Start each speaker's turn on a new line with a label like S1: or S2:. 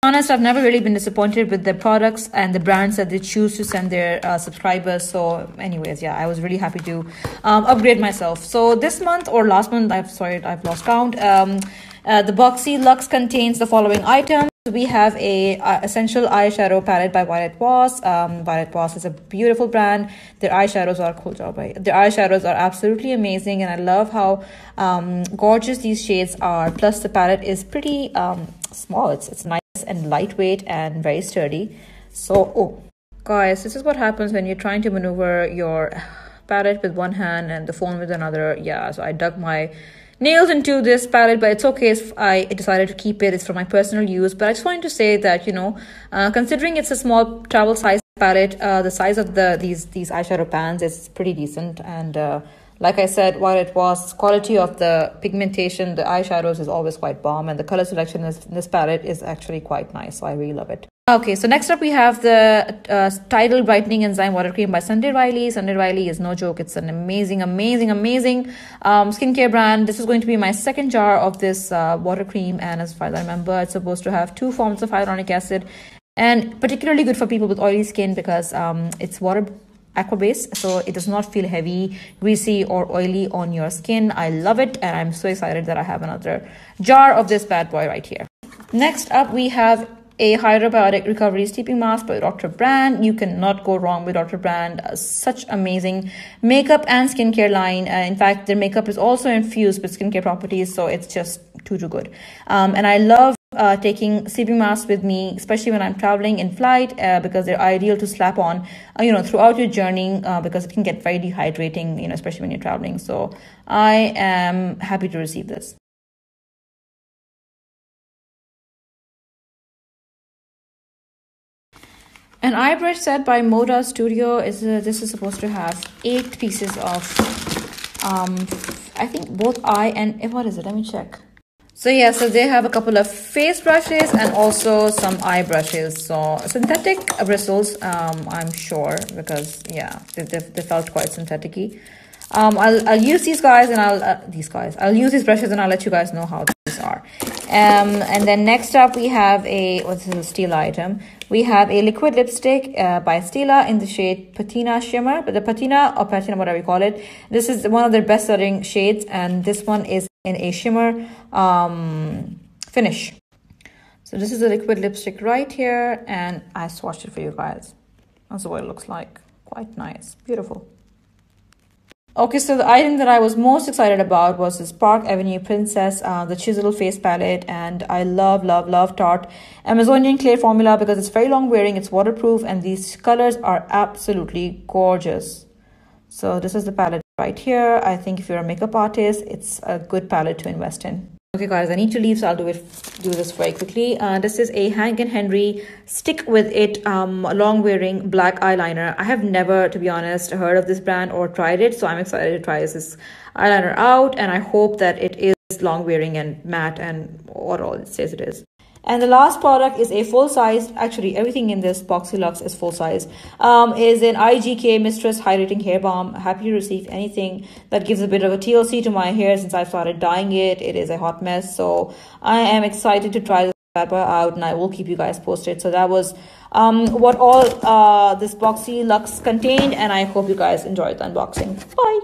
S1: Honest, I've never really been disappointed with the products and the brands that they choose to send their subscribers. So anyways, yeah, I was really happy to upgrade myself. So this month or last month, I've lost count. The Boxy Luxe contains the following items. We have a essential eyeshadow palette by Violet Voss. Violet Voss is a beautiful brand. Their eyeshadows are cool job, right? Their eyeshadows are absolutely amazing, and I love how gorgeous these shades are. Plus, the palette is pretty small. It's nice and lightweight and very sturdy. So, oh guys, this is what happens when you're trying to maneuver your palette with one hand and the phone with another. Yeah, so I dug my nails into this palette, but it's okay if I decided to keep it. It's for my personal use. But I just wanted to say that, you know, considering it's a small travel size palette, the size of these eyeshadow pans is pretty decent. And like I said, while it was quality of the pigmentation, the eyeshadows is always quite bomb, and the color selection in this palette is actually quite nice. So I really love it. Okay, so next up we have the Tidal Brightening Enzyme Water Cream by Sunday Riley. Sunday Riley is no joke. It's an amazing skincare brand. This is going to be my second jar of this water cream, and as far as I remember, it's supposed to have 2 forms of hyaluronic acid, and particularly good for people with oily skin because it's aqua based, so it does not feel heavy, greasy, or oily on your skin. I love it, and I'm so excited that I have another jar of this bad boy right here. Next up we have a Hydrobiotic Recovery Sleeping Mask by Dr. Brandt. You cannot go wrong with Dr. Brandt. Such amazing makeup and skincare line. In fact, their makeup is also infused with skincare properties, so it's just too good. And I love taking sleeping masks with me, especially when I'm traveling in flight, because they're ideal to slap on, throughout your journey, because it can get very dehydrating, especially when you're traveling. So I am happy to receive this. An eye brush set by Moda Studio this is supposed to have 8 pieces of I think both eye and what is it? Let me check. So yeah, so they have a couple of face brushes and also some eye brushes. So synthetic bristles, I'm sure, because yeah, they felt quite synthetic-y. I'll use these guys and I'll use these brushes and I'll let you guys know how these are. And then next up we have what's this, a Stila item. We have a liquid lipstick by Stila in the shade Patina Shimmer, but the Patina or Patina, whatever you call it. This is one of their best-selling shades, and this one is in a shimmer finish. So this is a liquid lipstick right here, and I swatched it for you guys. That's what it looks like. Quite nice, beautiful. Okay, so the item that I was most excited about was this Park Avenue Princess, the Chisel Face Palette, and I love Tarte Amazonian Clay formula because it's very long wearing, it's waterproof, and these colors are absolutely gorgeous. So this is the palette right here. I think if you're a makeup artist, it's a good palette to invest in. Okay guys, I need to leave, so I'll do this very quickly. This is a Hank & Henry Stick With It long wearing black eyeliner. I have never, to be honest, heard of this brand or tried it, so I'm excited to try this eyeliner out, and I hope that it is long wearing and matte and what all it says it is. And the last product is a full size, actually everything in this Boxy Luxe is full size, is an IGK Mistress Hydrating Hair Balm. Happy to receive anything that gives a bit of a TLC to my hair since I've started dyeing it. It is a hot mess, so I am excited to try this bad boy out, and I will keep you guys posted. So that was what all this Boxy Luxe contained, and I hope you guys enjoyed the unboxing. Bye!